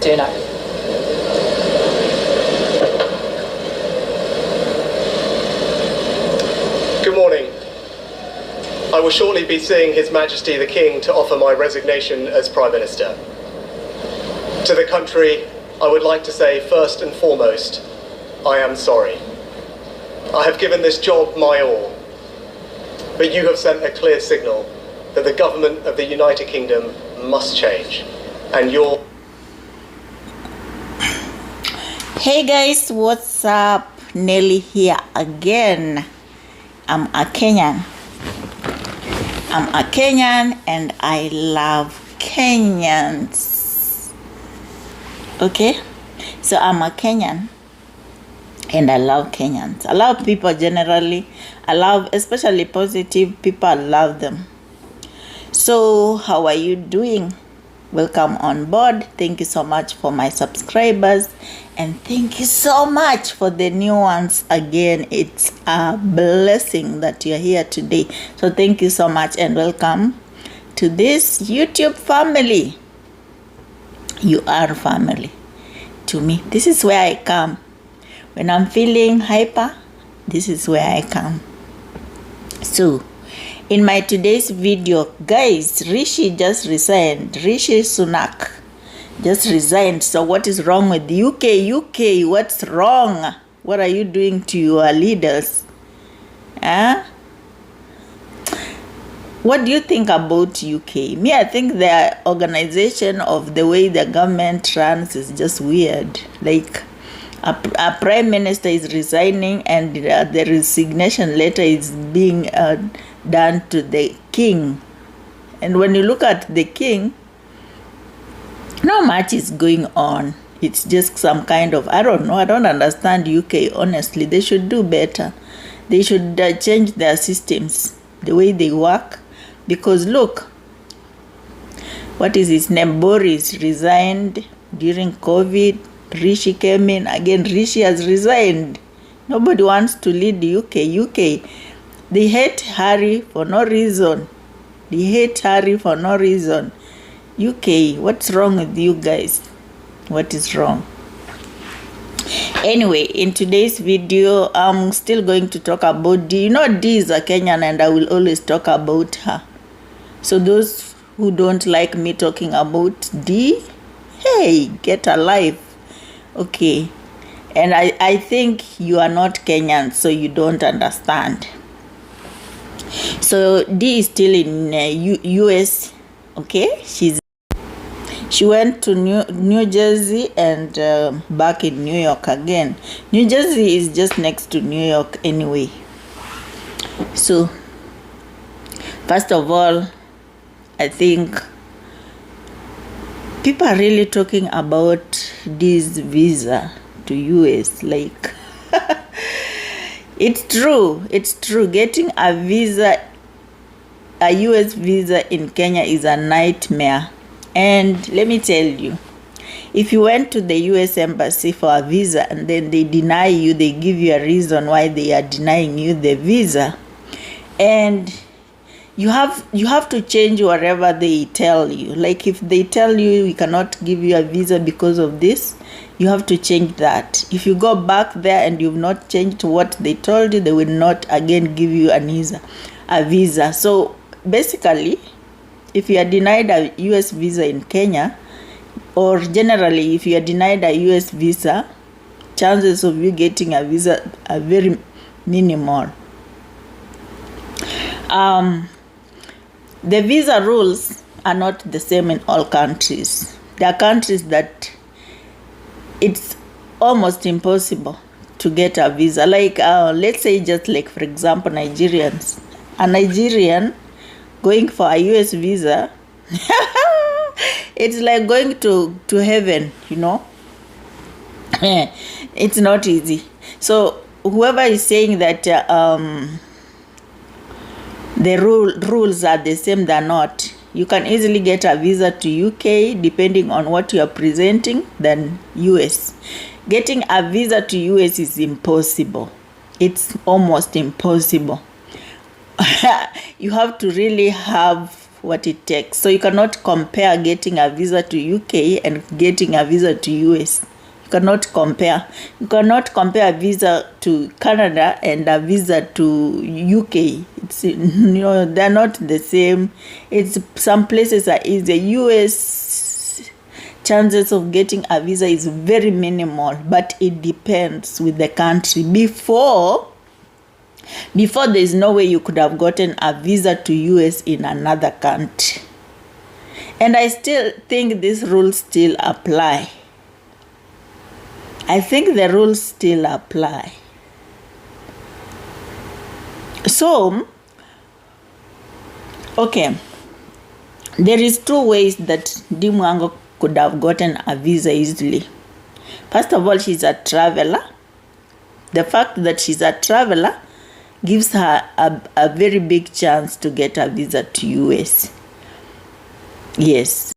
Aina. Good morning. I will shortly be seeing His Majesty the King to offer my resignation as Prime Minister. To the country, I would like to say first and foremost, I am sorry. I have given this job my all, but you have sent a clear signal that the government of the United Kingdom must change, and your... Hey guys, what's up? Nelly here again. I'm a Kenyan and I love Kenyans. Okay, so I'm a Kenyan and I love Kenyans. I love people generally. I love, especially positive people, I love them. So how are you doing? Welcome on board. Thank you so much for my subscribers, and thank you so much for the new ones. Again, it's a blessing that you're here today. So thank you so much and welcome to this YouTube family. You are family to me. This is where I come. When I'm feeling hyper, this is where I come. So in my today's video, guys, Rishi just resigned. Rishi Sunak just resigned. So what is wrong with the UK? What's wrong? What are you doing to your leaders? Huh? What do you think about UK? Me, I think the organization of the way the government runs is just weird. Like a prime minister is resigning and the resignation letter is being done to the king. And when you look at the king, not much is going on. It's just some kind of, I don't know, I don't understand UK, honestly. They should do better. They should change their systems, the way they work. Because look, what is his name? Boris resigned during COVID. Rishi came in. Again, Rishi has resigned. Nobody wants to lead the UK. They hate Harry for no reason. UK, what's wrong with you guys? What is wrong? Anyway, in today's video, I'm still going to talk about Dee. You know, Dee is a Kenyan and I will always talk about her. So those who don't like me talking about Dee, hey, get a life. Okay. And I think you are not Kenyan, so you don't understand. So Dee is still in US. Okay, she went to New Jersey and back in New York again. New Jersey is just next to New York anyway. So first of all, I think people are really talking about this visa to US. Like it's true. Getting a visa, a US visa in Kenya is a nightmare. And let me tell you, if you went to the US embassy for a visa and then they deny you, they give you a reason why they are denying you the visa, and you have to change whatever they tell you. Like if they tell you we cannot give you a visa because of this, you have to change that. If you go back there and you've not changed what they told you, they will not again give you a visa. So basically, if you are denied a US visa in Kenya, or generally if you are denied a US visa, chances of you getting a visa are very minimal. The visa rules are not the same in all countries. There are countries that it's almost impossible to get a visa. Like let's say, just like for example, Nigerians. A Nigerian going for a US visa, it's like going to heaven, you know. It's not easy. So whoever is saying that the rules are the same, they're not. You can easily get a visa to UK depending on what you are presenting than US. Getting a visa to US is impossible. It's almost impossible. You have to really have what it takes. So you cannot compare getting a visa to UK and getting a visa to US. You cannot compare. You cannot compare a visa to Canada and a visa to UK. It's, they're not the same. It's some places are easier. US chances of getting a visa is very minimal, but it depends with the country. Before there's no way you could have gotten a visa to US in another country. And I still think these rules still apply. I think the rules still apply. So, okay, there is two ways that Dee Mwango could have gotten a visa easily. First of all, she's a traveler. The fact that she's a traveler gives her a very big chance to get a visa to US. Yes.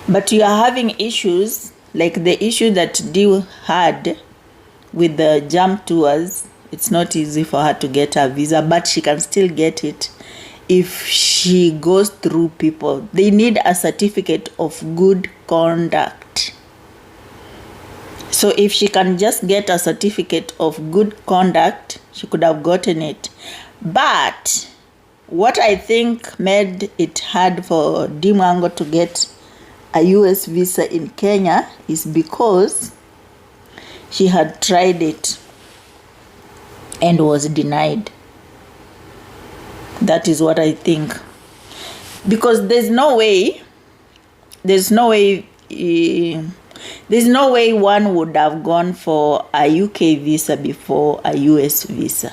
But you are having issues, like the issue that Dee had with the jam tours. It's not easy for her to get a visa, but she can still get it if she goes through people. They need a certificate of good conduct. So if she can just get a certificate of good conduct, she could have gotten it. But what I think made it hard for Dee Mwango to get a US visa in Kenya is because she had tried it and was denied. That is what I think. Because there's no way one would have gone for a UK visa before a US visa.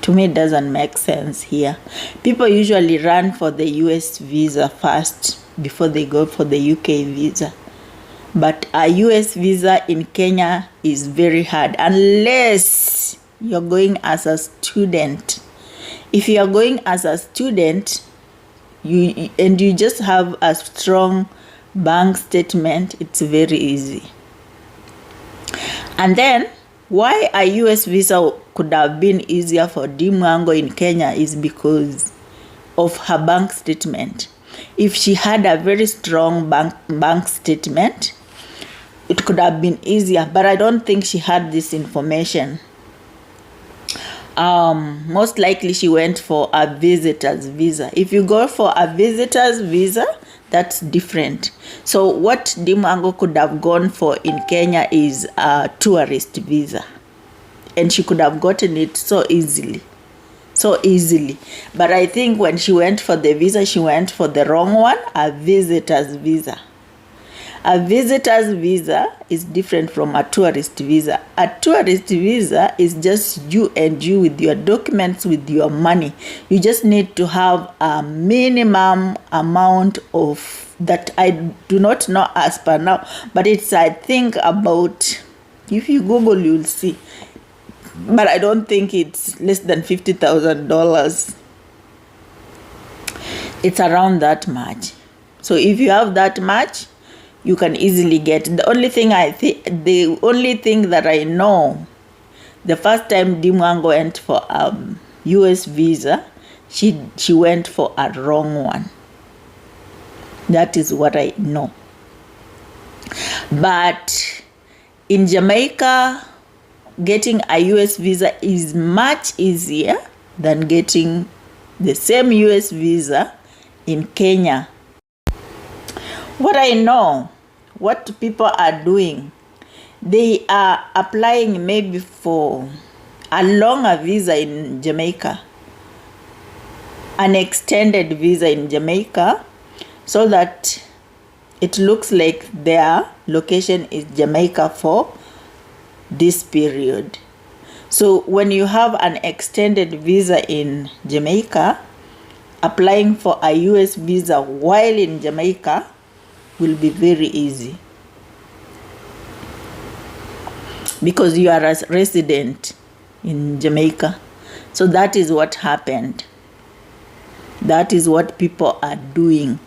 To me, it doesn't make sense here. People usually run for the US visa first before they go for the UK visa. But a US visa in Kenya is very hard unless you're going as a student. If you are going as a student, you just have a strong bank statement, it's very easy. And then why a US visa could have been easier for Dee Mwango in Kenya is because of her bank statement. If she had a very strong bank statement, it could have been easier, but I don't think she had this information. Most likely she went for a visitor's visa. If you go for a visitor's visa, that's different. So what Dee Mwango could have gone for in Kenya is a tourist visa, and she could have gotten it so easily. But I think when she went for the visa, she went for the wrong one, a visitor's visa. A visitor's visa is different from a tourist visa. A tourist visa is just you and you with your documents, with your money. You just need to have a minimum amount of that. I do not know as per now, but it's, I think, about, if you Google, you'll see. But I don't think it's less than $50,000. It's around that much. So if you have that much, you can easily get. The only thing that I know, the first time Dee Mwango went for US visa, she went for a wrong one. That is what I know. But in Jamaica, getting a US visa is much easier than getting the same US visa in Kenya. What I know, what people are doing, they are applying maybe for a longer visa in Jamaica, an extended visa in Jamaica, so that it looks like their location is Jamaica for this period. So when you have an extended visa in Jamaica, applying for a US visa while in Jamaica will be very easy, because you are a resident in Jamaica. So that is what happened. That is what people are doing.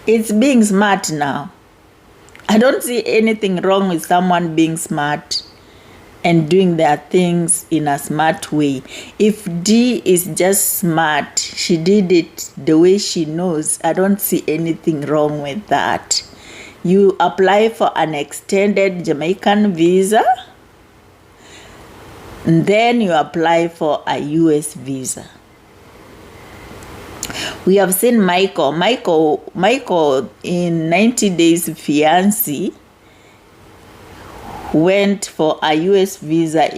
It's being smart now. I don't see anything wrong with someone being smart. and doing their things in a smart way. If Dee is just smart, she did it the way she knows, I don't see anything wrong with that. You apply for an extended Jamaican visa, and then you apply for a US visa. We have seen Michael in 90 Days Fiancé went for a US visa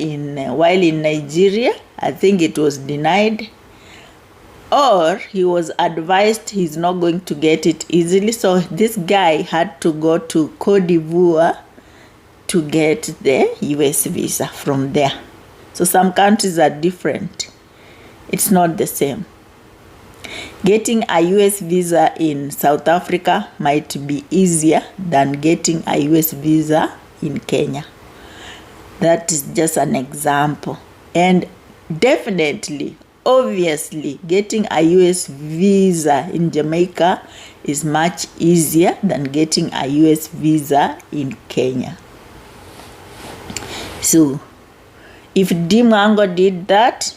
while in Nigeria. I think it was denied, or he was advised he's not going to get it easily, so this guy had to go to Cote d'Ivoire to get the US visa from there. So some countries are different. It's not the same. Getting a US visa in South Africa might be easier than getting a US visa in Kenya. That is just an example. And definitely, obviously, getting a US visa in Jamaica is much easier than getting a US visa in Kenya. So, if Dee Mwango did that,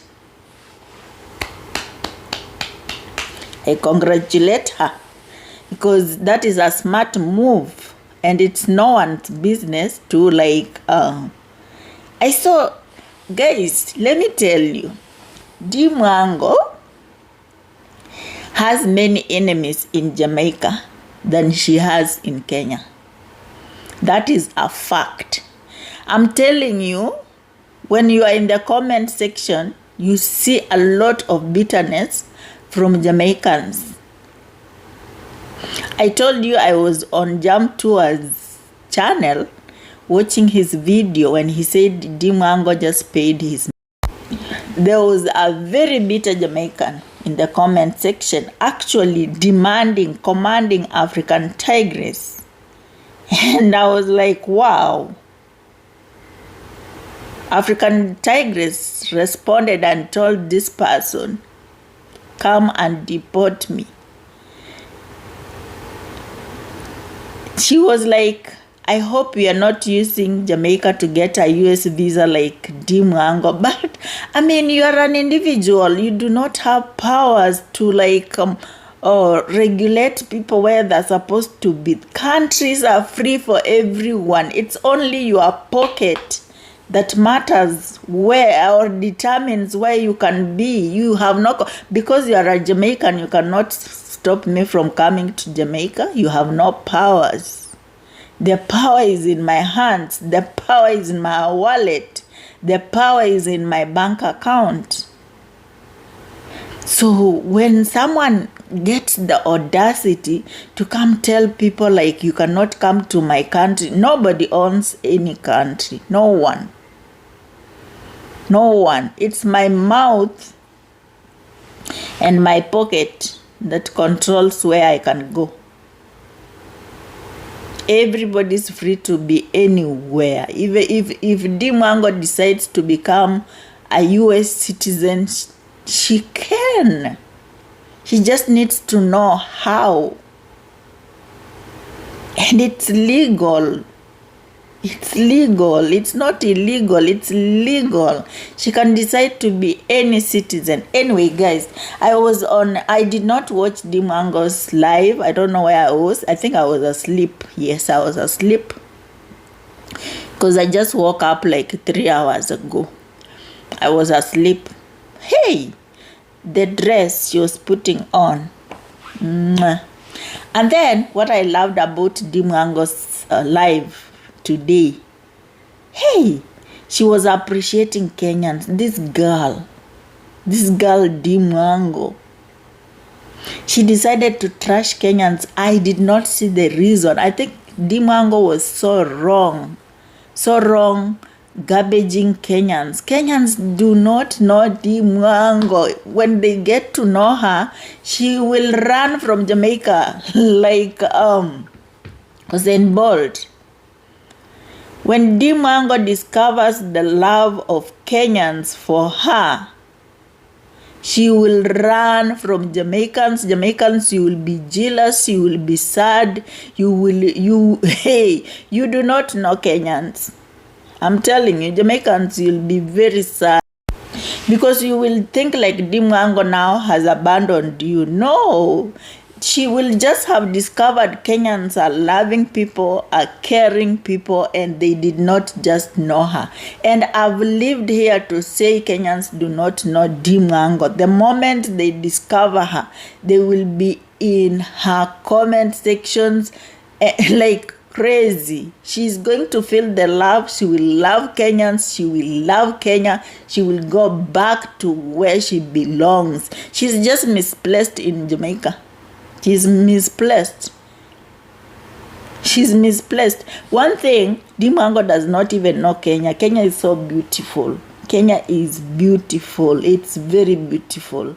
I congratulate her, because that is a smart move, and it's no one's business to I saw, guys, let me tell you, Dee Mwango has many enemies in Jamaica than she has in Kenya. That is a fact. I'm telling you, when you are in the comment section, you see a lot of bitterness from Jamaicans. I told you I was on Jam Tour's channel watching his video when he said Dee Mwango just paid his. There was a very bitter Jamaican in the comment section actually commanding African Tigress. And I was like, wow. African Tigress responded and told this person, come and deport me. She was like, I hope we are not using Jamaica to get a US visa like Dee Mwango. But, I mean, you are an individual. You do not have powers to, regulate people where they're supposed to be. Countries are free for everyone. It's only your pocket that matters where or determines where you can be. You have no, because you are a Jamaican, you cannot stop me from coming to Jamaica. You have no powers. The power is in my hands. The power is in my wallet. The power is in my bank account. So when someone gets the audacity to come tell people like you cannot come to my country, nobody owns any country. No one. No one. It's my mouth and my pocket that controls where I can go. Everybody's free to be anywhere. If Dee Mwango decides to become a US citizen, she can. She just needs to know how. And it's legal. It's legal. It's not illegal. It's legal. She can decide to be any citizen. Anyway, guys, I did not watch Dee Mwango's live. I don't know where I was. I think I was asleep. Yes, I was asleep. Because I just woke up like 3 hours ago. I was asleep. Hey, the dress she was putting on. Mwah. And then what I loved about Dee Mwango's live today, hey, she was appreciating Kenyans. This girl Dee Mwango, she decided to trash Kenyans. I did not see the reason. I think Dee Mwango was so wrong, garbaging Kenyans. Kenyans do not know Dee Mwango. When they get to know her, she will run from Jamaica like Usain Bolt. When Dee Mwango discovers the love of Kenyans for her, she will run from Jamaicans. Jamaicans, you will be jealous, you will be sad, you do not know Kenyans. I'm telling you, Jamaicans, you'll be very sad. Because you will think like Dee Mwango now has abandoned you. No. She will just have discovered Kenyans are loving people, are caring people, and they did not just know her. And I've lived here to say Kenyans do not know Dee Mwango. The moment they discover her, they will be in her comment sections like crazy. She's going to feel the love. She will love Kenyans. She will love Kenya. She will go back to where she belongs. She's just misplaced in Jamaica. She's misplaced. She's misplaced. One thing, Dee Mwango does not even know Kenya. Kenya is so beautiful. Kenya is beautiful. It's very beautiful.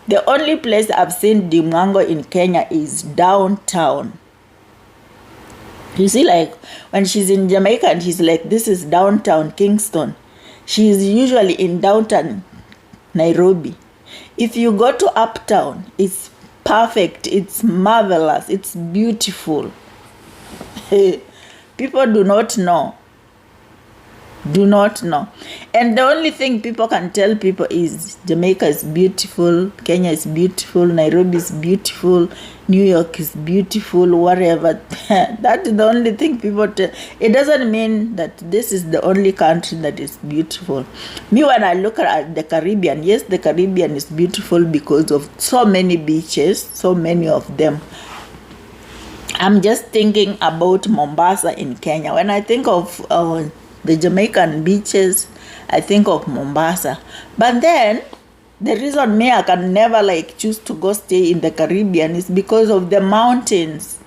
The only place I've seen Dee Mwango in Kenya is downtown. You see, like, when she's in Jamaica and she's like, this is downtown Kingston. She's usually in downtown Nairobi. If you go to uptown, it's perfect. It's marvelous. It's beautiful. People do not know. Do not know. And the only thing people can tell people is Jamaica is beautiful, Kenya is beautiful, Nairobi is beautiful, New York is beautiful, whatever. That's the only thing people tell. It doesn't mean that this is the only country that is beautiful. Me, when I look at the Caribbean, yes, the Caribbean is beautiful because of so many beaches, so many of them. I'm just thinking about Mombasa in Kenya. When I think of the Jamaican beaches, I think of Mombasa. But then, the reason me I can never like choose to go stay in the Caribbean is because of the mountains.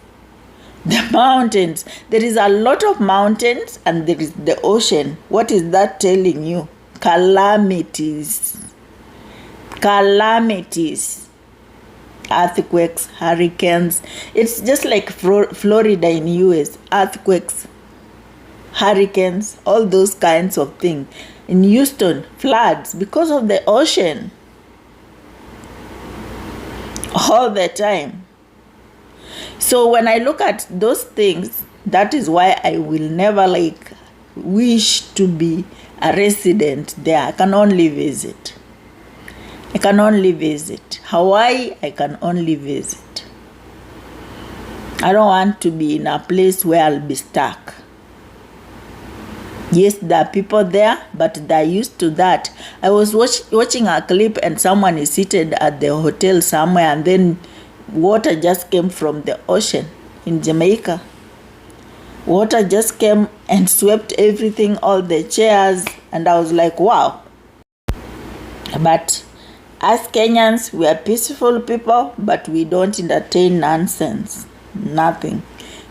The mountains. There is a lot of mountains and there is the ocean. What is that telling you? Calamities. Calamities. Earthquakes, hurricanes. It's just like Florida in US. Earthquakes, hurricanes, all those kinds of things. In Houston, floods because of the ocean. All the time. So when I look at those things, that is why I will never like wish to be a resident there. I can only visit. I can only visit. Hawaii, I can only visit. I don't want to be in a place where I'll be stuck. Yes, there are people there, but they're used to that. I was watching a clip and someone is seated at the hotel somewhere and then water just came from the ocean in Jamaica. Water just came and swept everything, all the chairs, and I was like, wow. But as Kenyans, we are peaceful people, but we don't entertain nonsense. Nothing.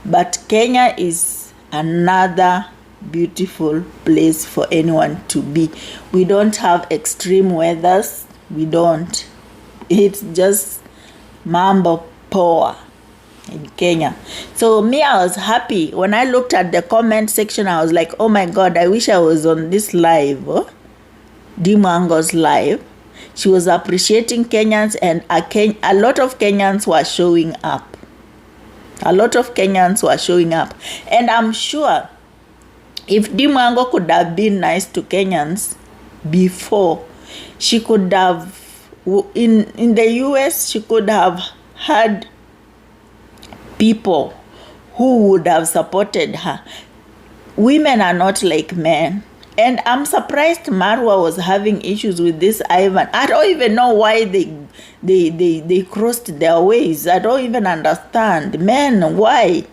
But Kenya is another beautiful place for anyone to be. We don't have extreme weathers. We don't. It's just mambo power in Kenya. So me, I was happy. When I looked at the comment section, I was like, oh my God, I wish I was on this live. Dee Mwango's live. She was appreciating Kenyans and a lot of Kenyans were showing up. A lot of Kenyans were showing up. And I'm sure if Dee Mwango could have been nice to Kenyans before, she could have, in the US, she could have had people who would have supported her. Women are not like men. And I'm surprised MARWA was having issues with this Ivan. I don't even know why they crossed their ways. I don't even understand. Men, why?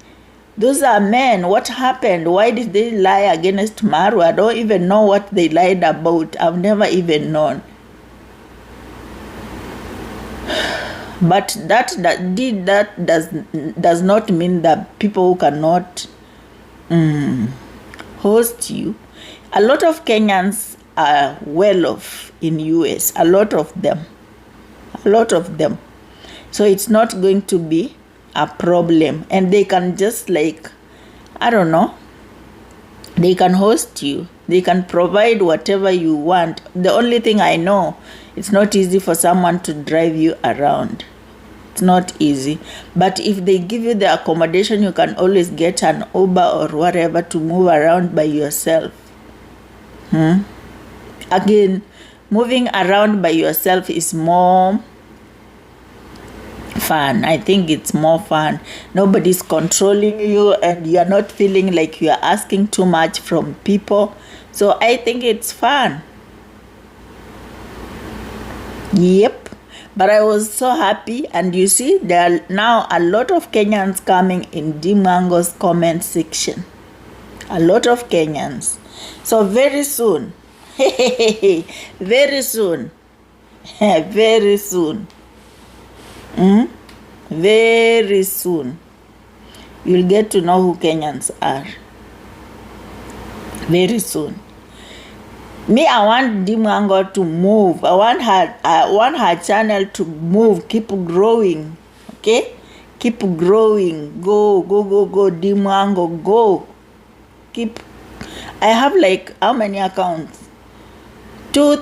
Those are men. What happened? Why did they lie against MARWA? I don't even know what they lied about. I've never even known. But that does not mean that people who cannot host you. A lot of Kenyans are well off in US. A lot of them. A lot of them. So it's not going to be a problem. And they can just like, I don't know, they can host you. They can provide whatever you want. The only thing I know, it's not easy for someone to drive you around. It's not easy. But if they give you the accommodation, you can always get an Uber or whatever to move around by yourself. Again, moving around by yourself is more fun. I think it's more fun. Nobody's controlling you and you're not feeling like you're asking too much from people. So I think it's fun. Yep. But I was so happy, and you see there are now a lot of Kenyans coming in Dee Mwango's comment section. A lot of Kenyans. So very soon, very soon, very soon, very soon, you'll get to know who Kenyans are. Very soon. Me, I want Dee Mwango to move. I want her channel to move, keep growing. Okay? Keep growing. Go, Dee Mwango, go. Keep. I have like how many accounts? 2,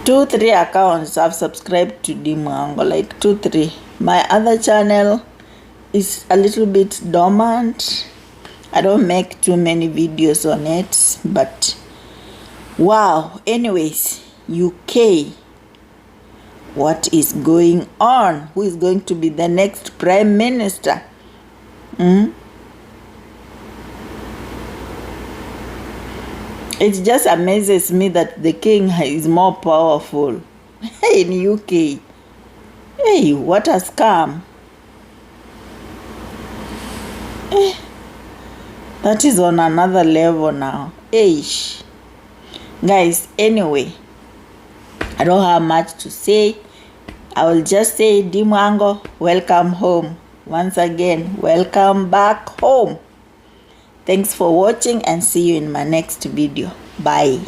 3 accounts I've subscribed to Dee Mwango, like 2, 3. My other channel is a little bit dormant. I don't make too many videos on it, but wow. Anyways, UK, what is going on? Who is going to be the next prime minister? It just amazes me that the king is more powerful in UK. Hey, what a scam. That is on another level now. Eish. Guys, anyway, I don't have much to say. I will just say, Dee Mwango, welcome home. Once again, welcome back home. Thanks for watching and see you in my next video. Bye.